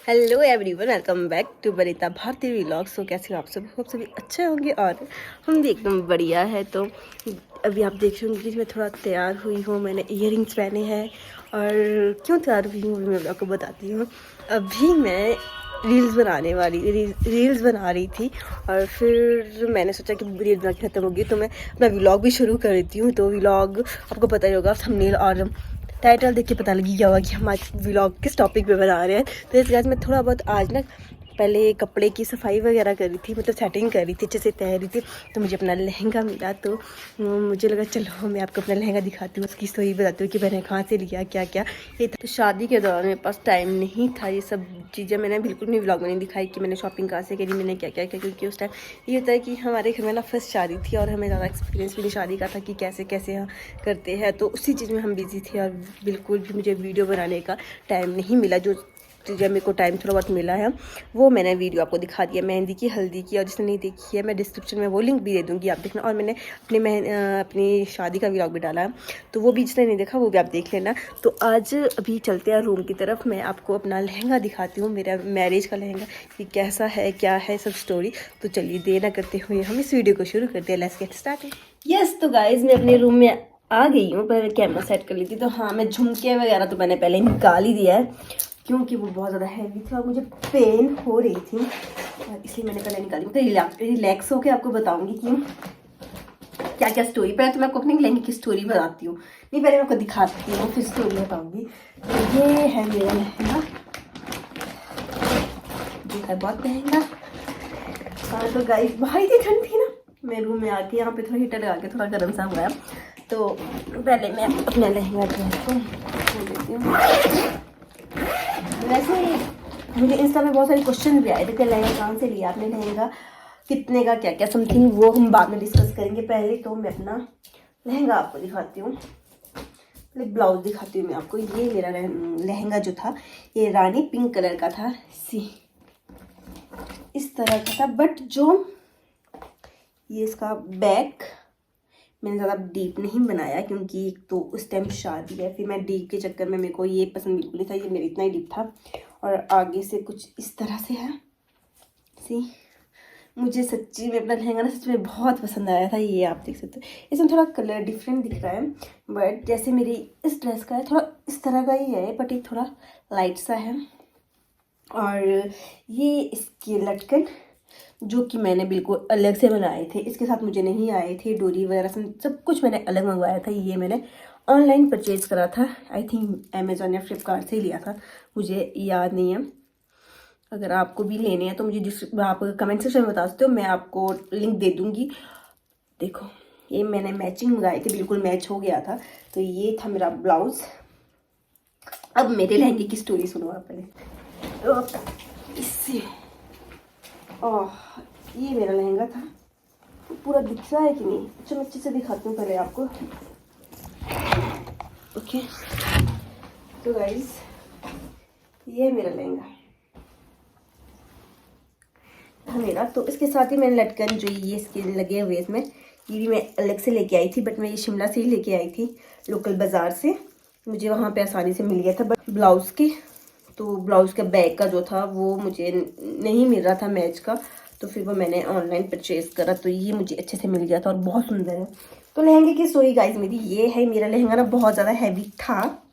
Hello everyone, welcome back to Vanita Bharti vlogs. तो कैसे हो आप सभी? होप सभी अच्छे होंगे और हम भी एकदम बढ़िया है। तो अभी आप देख रहे होंगे कि मैं थोड़ा तैयार हुई हूँ। मैंने इयररिंग्स पहने हैं और क्यों तैयार हुई हूँ मैं आपको बताती हूँ। अभी मैं रील्स बना रही थी और फिर मैंने सोचा कि रील बना के ख़त्म होगी तो मैं अपना व्लॉग भी शुरू कर देती हूँ। तो व्लॉग आपको पता ही होगा, थंबनेल और टाइटल देख के पता लगी गया होगा कि हम आज व्लॉग किस टॉपिक पे बना रहे हैं। तो इस मैं थोड़ा बहुत आज ना पहले कपड़े की सफाई वगैरह कर रही थी, मतलब सेटिंग कर रही थी, अच्छे से तैयार रही थी। तो मुझे अपना लहंगा मिला तो मुझे लगा चलो मैं आपको अपना लहंगा दिखाती हूँ, उसकी स्टोरी बताती हूँ कि मैंने कहाँ से लिया, क्या क्या ये था। तो शादी के दौरान मेरे पास टाइम नहीं था, ये सब चीज़ें मैंने बिल्कुल भी व्लॉग में नहीं दिखाई कि मैंने शॉपिंग कहाँ से करी, मैंने क्या क्या किया। क्योंकि उस टाइम ये होता है कि हमारे घर में ना फर्स्ट शादी थी और हमें ज़्यादा एक्सपीरियंस भी नहीं शादी का था कि कैसे कैसे यहाँ करते हैं। तो उसी चीज़ में हम बिजी थे और बिल्कुल भी मुझे वीडियो बनाने का टाइम नहीं मिला। जो चीज़ें मेरे को टाइम थोड़ा बहुत मिला है वो मैंने वीडियो आपको दिखा दिया, मेहंदी की, हल्दी की। और जिसने नहीं देखी है मैं डिस्क्रिप्शन में वो लिंक भी दे दूँगी, आप देखना। और मैंने अपनी शादी का व्लॉग भी डाला है, तो वो भी जिसने नहीं देखा वो भी आप देख लेना। तो आज अभी चलते हैं रूम की तरफ, मैं आपको अपना लहंगा दिखाती हूँ, मेरा मैरिज का लहंगा कि कैसा है, क्या है, सब स्टोरी। तो चलिए देर ना करते हुए हम इस वीडियो को शुरू करते हैं। Let's get started. यस, तो गाइज मैं अपने रूम में आ गई हूँ। पहले कैमरा सेट कर ली थी। तो हाँ, मैं झुमके वगैरह तो मैंने पहले निकाल ही दिया है क्योंकि वो बहुत ज़्यादा हैवी था और मुझे पेन हो रही थी, इसलिए मैंने पहले निकाली। मतलब रिलैक्स होकर आपको बताऊंगी कि क्या क्या स्टोरी। पहले तो मैं आपको अपने लहंगे की स्टोरी बताती हूँ, नहीं पहले मैं आपको दिखाती हूँ फिर स्टोरी बताऊंगी। तो ये है मेरा लहंगा, जो है बहुत महंगा। हाँ तो गाइस बाहर इतनी ठंड थी ना, मैं रूम में आके यहाँ पे थोड़ा हीटर लगा के थोड़ा गर्म सा हुआ है। तो पहले मैं अपना लहंगा जो है खोल देती हूँ। वैसे मुझे इंस्टा में बहुत सारे क्वेश्चन भी आए थे कि लहंगा कहाँ से लिया आपने, लहंगा कितने का, क्या क्या समथिंग, वो हम बाद में डिस्कस करेंगे। पहले तो मैं अपना लहंगा आपको दिखाती हूँ, पहले ब्लाउज दिखाती हूँ मैं आपको। ये मेरा लहंगा जो था ये रानी पिंक कलर का था, इस तरह का था। बट जो ये इसका बैक मैंने ज़्यादा डीप नहीं बनाया क्योंकि एक तो उस टाइम शादी है, फिर मैं डीप के चक्कर में मेरे को ये पसंद बिल्कुल नहीं था, ये मेरा इतना ही डीप था। और आगे से कुछ इस तरह से है। सी मुझे सच्ची में अपना लहंगा ना सच में बहुत पसंद आया था। ये आप देख सकते हो, इसमें थोड़ा कलर डिफरेंट दिख रहा है, बट जैसे मेरी इस ड्रेस का है थोड़ा इस तरह का ही है, बट ये थोड़ा लाइट सा है। और ये इसके लटकन जो कि मैंने बिल्कुल अलग से बनाए थे, इसके साथ मुझे नहीं आए थे, डोरी वगैरह सब कुछ मैंने अलग मंगवाया था। ये मैंने ऑनलाइन परचेज करा था, आई थिंक अमेज़ॉन या फ्लिपकार्ट से ही लिया था, मुझे याद नहीं है। अगर आपको भी लेने हैं तो मुझे आप कमेंट सेक्शन में बता सकते हो, मैं आपको लिंक दे दूँगी। देखो ये मैंने मैचिंग मंगाए थे, बिल्कुल मैच हो गया था। तो ये था मेरा ब्लाउज़। अब मेरे लहंगे की स्टोरी सुनो आप पहले। तो इससे ये मेरा लहंगा था, पूरा दिख रहा है कि नहीं? अच्छा मैं अच्छे से दिखाती हूँ पहले आपको। ओके तो गाइस ये मेरा लहंगा था मेरा। तो इसके साथ ही मैंने लटकन जो ये इसके लगे हुए इसमें, ये भी मैं अलग से लेके आई थी, बट मैं ये शिमला से ही लेके आई थी, लोकल बाज़ार से। मुझे वहाँ पे आसानी से मिल गया था। बट ब्लाउज़ के तो ब्लाउज़ का बैक का जो था वो मुझे नहीं मिल रहा था मैच का, तो फिर वो मैंने ऑनलाइन परचेज़ करा। तो ये मुझे अच्छे से मिल गया था और बहुत सुंदर है। तो लहंगे की स्टोरी गाइस मेरी ये है। मेरा लहंगा ना बहुत ज़्यादा हैवी था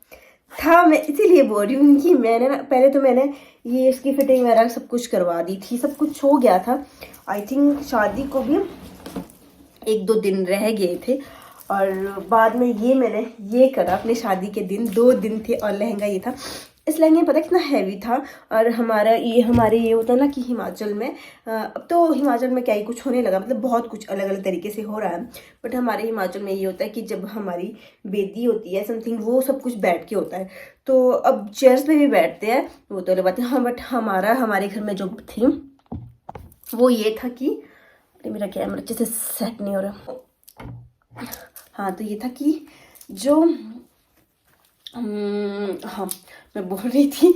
मैं इसीलिए बोल रही हूँ कि मैंने ना पहले तो मैंने ये इसकी फिटिंग वगैरह सब कुछ करवा दी थी, सब कुछ हो गया था। आई थिंक शादी को भी 1-2 दिन रह गए थे और बाद में ये मैंने ये करा अपने शादी के दिन, 2 दिन थे और लहंगा ये था। इस लहंगे में पता कितना हैवी था। और हमारे ये होता है ना कि हिमाचल में अब तो हिमाचल में क्या ही कुछ होने लगा, मतलब बहुत कुछ अलग अलग तरीके से हो रहा है। बट हमारे हिमाचल में ये होता है कि जब हमारी बेदी होती है समथिंग, वो सब कुछ बैठ के होता है। तो अब चेयर्स पे भी बैठते हैं, वो तो अलग बात है। हाँ बट हमारे घर में जो थी वो ये था कि मेरा कैमरा अच्छे से सेट नहीं हो रहा। हाँ तो ये था कि जो हाँ मैं बोल रही थी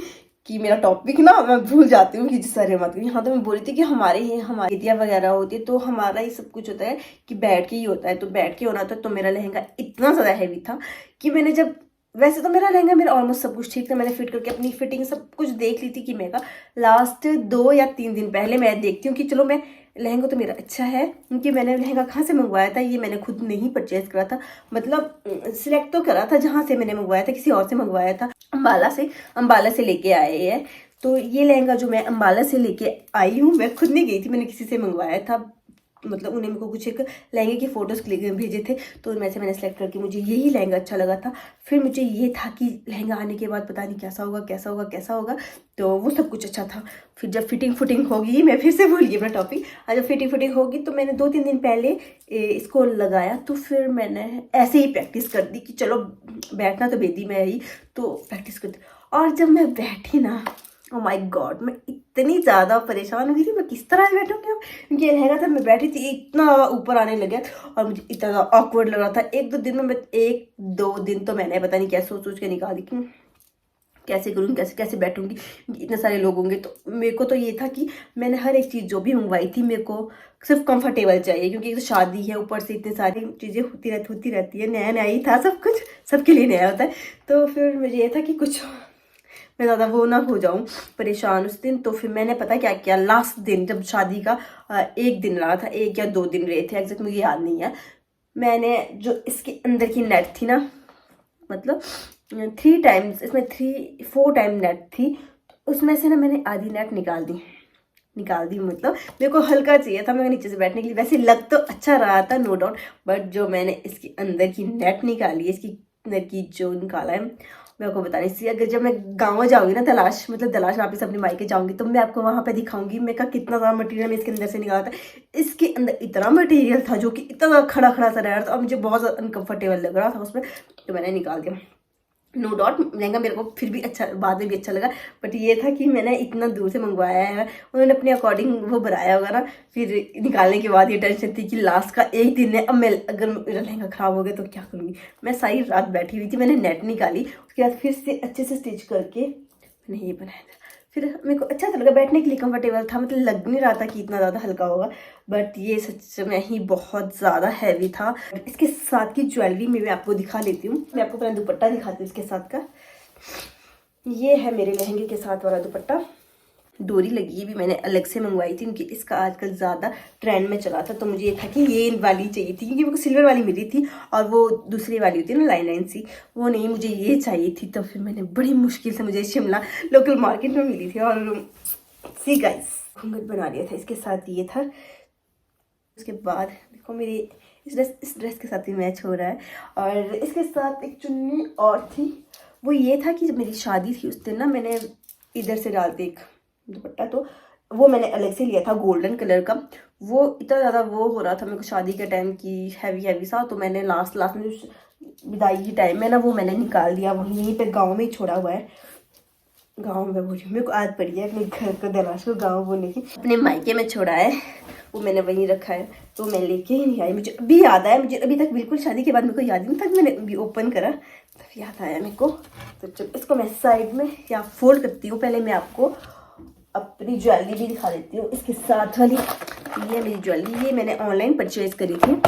कि मेरा टॉपिक ना मैं भूल जाती हूँ कि जिस सारे मत करी। हाँ तो मैं बोल रही थी कि हमारी बेटियाँ वगैरह होती है तो हमारा ही सब कुछ होता है कि बैठ के ही होता है। तो बैठ के होना था, तो मेरा लहंगा इतना ज़्यादा हैवी था कि मैंने जब वैसे तो मेरा लहंगा मेरा ऑलमोस्ट सब कुछ ठीक था, मैंने फिट करके अपनी फिटिंग सब कुछ देख ली थी कि मेरा लास्ट 2 या 3 दिन पहले मैं देखती हूँ कि चलो मैं लहंगा तो मेरा अच्छा है, क्योंकि मैंने लहंगा कहाँ से मंगवाया था, ये मैंने खुद नहीं परचेज करा था, मतलब सिलेक्ट तो करा था जहाँ से मैंने मंगवाया था, किसी और से मंगवाया था, अम्बाला से लेके आए हैं। तो ये लहंगा जो मैं अम्बाला से लेके आई हूँ, मैं खुद नहीं गई थी, मैंने किसी से मंगवाया था, मतलब उन्हें मेरे को कुछ एक लहंगे की फ़ोटोज़ क्लिक भेजे थे, तो उनमें से मैंने सेलेक्ट करके मुझे यही लहंगा अच्छा लगा था। फिर मुझे ये था कि लहंगा आने के बाद पता नहीं कैसा होगा कैसा होगा कैसा होगा, तो वो सब कुछ अच्छा था। फिर जब फिटिंग होगी, मैं फिर से भूल गई अपना टॉपिक, और जब फिटिंग होगी तो मैंने 2-3 दिन पहले इसको लगाया, तो फिर मैंने ऐसे ही प्रैक्टिस कर दी कि चलो बैठना तो बेदी में ही, तो प्रैक्टिस कर दी। और जब मैं बैठी ना, ओ माय गॉड, मैं इतनी ज़्यादा परेशान हो गई थी, मैं किस तरह से बैठूँगी अब, क्योंकि ये लहंगा था, मैं बैठी थी इतना ऊपर आने लग गया और मुझे इतना ऑकवर्ड लग रहा था। 1-2 दिन में मैं 1-2 दिन तो मैंने पता नहीं क्या सोच के निकाली कि कैसे करूँगी, कैसे बैठूँगी, इतने सारे लोग होंगे। तो मेरे को तो ये था कि मैंने हर एक चीज़ जो भी मंगवाई थी, मेरे को सिर्फ कंफर्टेबल चाहिए, क्योंकि तो शादी है, ऊपर से इतनी सारी चीज़ें होती रहती है, नया नया ही था सब कुछ, सबके लिए नया होता है। तो फिर मुझे ये था कि कुछ मैं ज़्यादा वो ना हो जाऊँ परेशान उस दिन। तो फिर मैंने पता क्या किया, लास्ट दिन जब शादी का 1 दिन रहा था, 1 या 2 दिन रहे थे, एग्जैक्ट मुझे याद नहीं है, मैंने जो इसके अंदर की नेट थी ना, मतलब 3 टाइम्स, इसमें 4 टाइम नेट थी, तो उसमें से ना मैंने आधी नेट निकाल दी, मतलब मेरे को हल्का चाहिए था, मैं नीचे से बैठने के लिए, वैसे लग तो अच्छा रहा था नो डाउट, बट जो मैंने इसके अंदर की नेट निकाली है, इसकी अंदर की जो निकाला है, मैं आपको बता रही थी। अगर जब मैं गाँव जाऊँगी ना, तलाश वापस अपने मायके जाऊँगी, तो मैं आपको वहाँ पे दिखाऊंगी मैं का कितना ज़्यादा मटेरियल मैं इसके अंदर से निकाला था। इसके अंदर इतना मटेरियल था जो कि इतना खड़ा सा रह रहा था और मुझे बहुत ज़्यादा अनकंफर्टेबल लग रहा था उसमें, तो मैंने निकाल दिया। नो डाउट लहंगा मेरे को फिर भी अच्छा, बाद में भी अच्छा लगा, बट ये था कि मैंने इतना दूर से मंगवाया है, उन्होंने अपने अकॉर्डिंग वो बनाया होगा ना। फिर निकालने के बाद ये टेंशन थी कि लास्ट का 1 दिन है, अब मैं अगर मेरा लहंगा ख़राब हो गया तो क्या करूँगी। मैं सारी रात बैठी हुई थी, मैंने नेट निकाली, उसके बाद फिर से अच्छे से स्टिच करके मैंने ये बनाया था। फिर मेरे को अच्छा तो लगा, बैठने के लिए कंफर्टेबल था, मतलब लग नहीं रहा था कि इतना ज़्यादा हल्का होगा, बट ये सच में ही बहुत ज़्यादा हैवी था। इसके साथ की ज्वेलरी में मैं आपको दिखा लेती हूँ, मैं आपको अपना दुपट्टा दिखाती हूँ इसके साथ का। ये है मेरे लहंगे के साथ वाला दुपट्टा, डोरी लगी है भी मैंने अलग से मंगवाई थी, क्योंकि इसका आजकल ज़्यादा ट्रेंड में चला था, तो मुझे ये था कि ये वाली चाहिए थी, क्योंकि मेरे को सिल्वर वाली मिली थी और वो दूसरी वाली होती है ना लाइन सी, वो नहीं, मुझे ये चाहिए थी। तो फिर मैंने बड़ी मुश्किल से, मुझे शिमला लोकल मार्केट में मिली थी, और सी गाइस घूंघट बना लिया था इसके साथ, ये था। उसके बाद देखो मेरी इस ड्रेस के साथ भी मैच हो रहा है, और इसके साथ एक चुन्नी और थी, वो ये था कि जब मेरी शादी थी उस दिन ना, मैंने इधर से डालते एक दुपट्टा, तो वो मैंने अलग से लिया था गोल्डन कलर का, वो इतना ज़्यादा वो हो रहा था मेरे को शादी के टाइम की, हैवी सा, तो मैंने लास्ट में विदाई के टाइम में ना वो मैंने निकाल दिया, वहीं यहीं पे गाँव में ही छोड़ा हुआ है। गाँव में बोली, मेरे को आदत पड़ी है अपने घर को दलाश को गाँव बोलने की, अपने मायके में छोड़ा है, वो मैंने वहीं रखा है, तो मैं लेके ही नहीं आई। मुझे अभी याद आया, मुझे अभी तक बिल्कुल शादी के बाद मेरे को याद नहीं था कि मैंने अभी ओपन करा, तब याद आया मेरे को। तो चलो इसको मैं साइड में या फोल्ड करती हूँ, पहले मैं आपको अपनी ज्वेलरी भी दिखा देती हूँ इसके साथ वाली। ये मेरी ज्वेलरी, ये मैंने ऑनलाइन परचेज़ करी थी,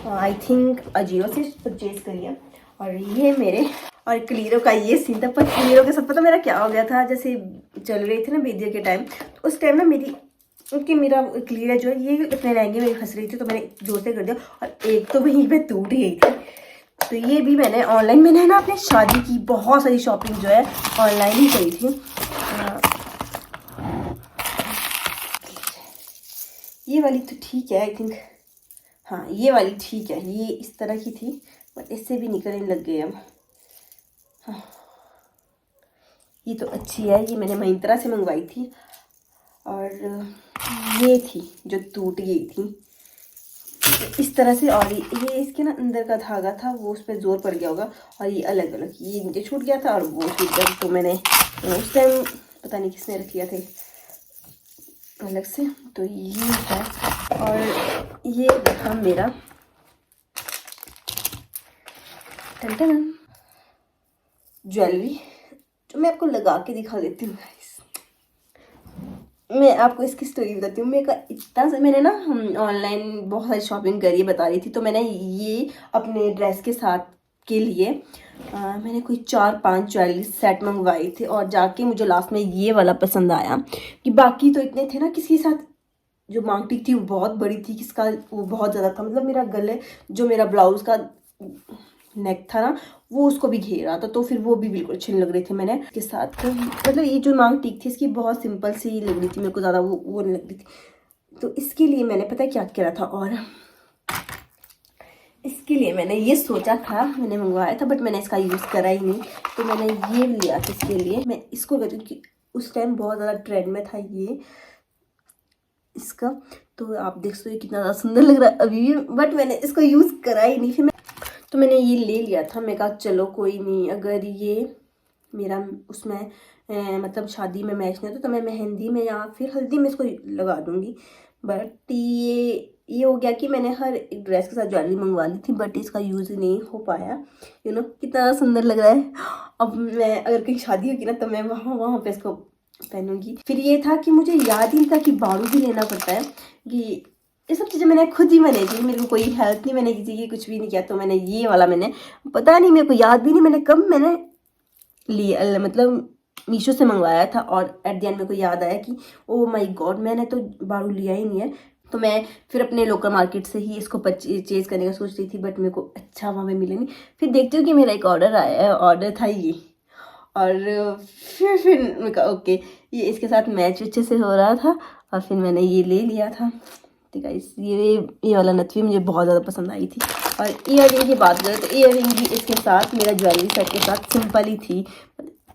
आई थिंक अजियो से परचेज़ करी है। और ये मेरे और क्लीरो का ये सीन था, पर क्लीरो के साथ पता मेरा क्या हो गया था, जैसे चल रही थी ना बेदिया के टाइम, तो उस टाइम ना मेरा क्लीरा जो है ये अपने लहंगे में फंस रही थी, तो मैंने जोर से कर दिया और एक तो वहीं पे टूट गई थी। तो ये भी मैंने ऑनलाइन, मैंने ना अपने शादी की बहुत सारी शॉपिंग जो है ऑनलाइन ही करी थी। ये वाली तो ठीक है आई थिंक, हाँ ये वाली ठीक है, ये इस तरह की थी, बट इससे भी निकलने लग गए अब। हाँ ये तो अच्छी है, ये मैंने महिंद्रा से मंगवाई थी, और ये थी जो टूट गई थी इस तरह से, और ये इसके ना अंदर का धागा था वो उस पर जोर पड़ गया होगा, और ये अलग अलग, ये नीचे छूट गया था और वो छूट गया, तो मैंने उस टाइम पता नहीं किसने रख लिया थे अलग से। तो ये है, और ये था मेरा टन ज्वेलरी, जो मैं आपको लगा के दिखा देती हूँ गाइस। मैं आपको इसकी स्टोरी बताती हूँ। मैंने ना ऑनलाइन बहुत सारी शॉपिंग करी बता रही थी, तो मैंने ये अपने ड्रेस के साथ के लिए मैंने कोई 4-5 ज्वेलरी सेट मंगवाए थे और जाके मुझे लास्ट में ये वाला पसंद आया। कि बाकी तो इतने थे ना, किसी के साथ जो मांग टीक थी वो बहुत बड़ी थी, किसका वो बहुत ज़्यादा था, मतलब मेरा गले जो मेरा ब्लाउज़ का नेक था ना वो उसको भी घेर रहा था, तो फिर वो भी बिल्कुल अच्छे नहीं लग रहे थे। मैंने इसके साथ तो मतलब ये जो मांग टीक थी इसकी बहुत सिंपल सी लग रही थी मेरे को, ज़्यादा वो नहीं लग रही थी। तो इसके लिए मैंने पता क्या करा था, और इसके लिए मैंने ये सोचा था, मैंने मंगवाया था बट मैंने इसका यूज़ करा ही नहीं, तो मैंने ये लिया था इसके लिए। मैं इसको कहती हूँ कि उस टाइम बहुत ज़्यादा ट्रेंड में था ये इसका, तो आप देख सकते हो कितना ज़्यादा सुंदर लग रहा है अभी भी, बट मैंने इसको यूज़ करा ही नहीं। फिर तो मैंने ये ले लिया था, मैं कहा चलो कोई नहीं, अगर ये मेरा उसमें मतलब शादी में मैच नहीं होता तो मैं मेहंदी में या फिर हल्दी में इसको लगा दूँगी। बट ये हो गया कि मैंने हर एक ड्रेस के साथ ज्वेलरी मंगवा ली थी बट इसका यूज़ नहीं हो पाया। कितना सुंदर लग रहा है। अब मैं अगर कहीं शादी होगी ना तो मैं वहाँ पे इसको पहनूंगी। फिर ये था कि मुझे याद ही नहीं था कि बारू भी लेना पड़ता है, कि ये सब चीज़ें मैंने खुद ही मैंने की, मेरे को कोई हेल्प नहीं मैंने किसी की, कुछ भी नहीं किया। तो मैंने ये वाला मैंने पता नहीं, मेरे को याद भी नहीं मैंने कब मैंने लिया, मतलब मीशो से मंगवाया था और एट द एंड मेरे को याद आया कि ओ माय गॉड मैंने तो बारू लिया ही नहीं है। तो मैं फिर अपने लोकल मार्केट से ही इसको परचेज करने का सोच रही थी बट मेरे को अच्छा वहाँ पे मिला नहीं। फिर देखती हूँ कि मेरा एक ऑर्डर आया है, ऑर्डर था ये, और फिर मैं कहा ओके ये इसके साथ मैच अच्छे से हो रहा था और फिर मैंने ये ले लिया था। तो गाइस ये वाला नथवी मुझे बहुत ज़्यादा पसंद आई थी। और ईयर रिंग की बात करें तो ईयर रिंग भी इसके साथ मेरा ज्वेलरी सेट के साथ सिंपल ही थी,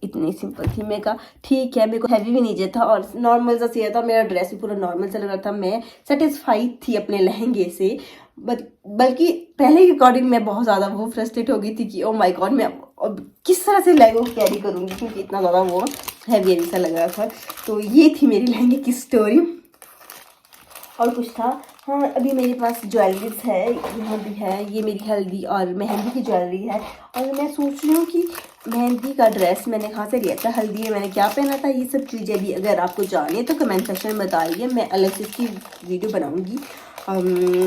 इतनी सिंपल थी। मैं कहा ठीक है, मेरे को हैवी भी नहीं चाहिए था और नॉर्मल सा चाहिए था। मेरा ड्रेस भी पूरा नॉर्मल सा लग रहा था, मैं सेटिस्फाइड थी अपने लहंगे से। बल्कि पहले के अकॉर्डिंग मैं बहुत ज़्यादा वो फ्रस्ट्रेट हो गई थी कि ओ माय गॉड मैं अब किस तरह से लहंगे को कैरी करूँगी, क्योंकि इतना ज़्यादा वो हैवी सा लग रहा था। तो ये थी मेरी लहंगे की स्टोरी। और कुछ था, हाँ अभी मेरे पास ज्वेलरीज है, यहाँ भी है, ये मेरी हल्दी और मेहंदी की ज्वेलरी है। और मैं सोच रही हूँ कि मेहंदी का ड्रेस मैंने कहाँ से लिया था, हल्दी में मैंने क्या पहना था, ये सब चीज़ें भी अगर आपको जाननी है तो कमेंट सेक्शन में बताइए, मैं अलग से इसकी वीडियो बनाऊँगी।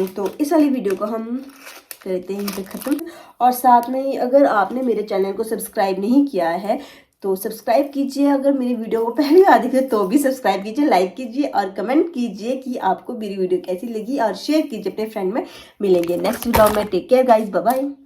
तो इस वाली वीडियो को हम करते हैं यहीं पे ख़त्म। और साथ में ही अगर आपने मेरे चैनल को सब्सक्राइब नहीं किया है तो सब्सक्राइब कीजिए, अगर मेरी वीडियो को पहली बार देखे तो भी सब्सक्राइब कीजिए, लाइक कीजिए और कमेंट कीजिए कि आपको मेरी वीडियो कैसी लगी और शेयर कीजिए अपने फ्रेंड में। मिलेंगे नेक्स्ट व्लॉग में। Take care guys, bye bye.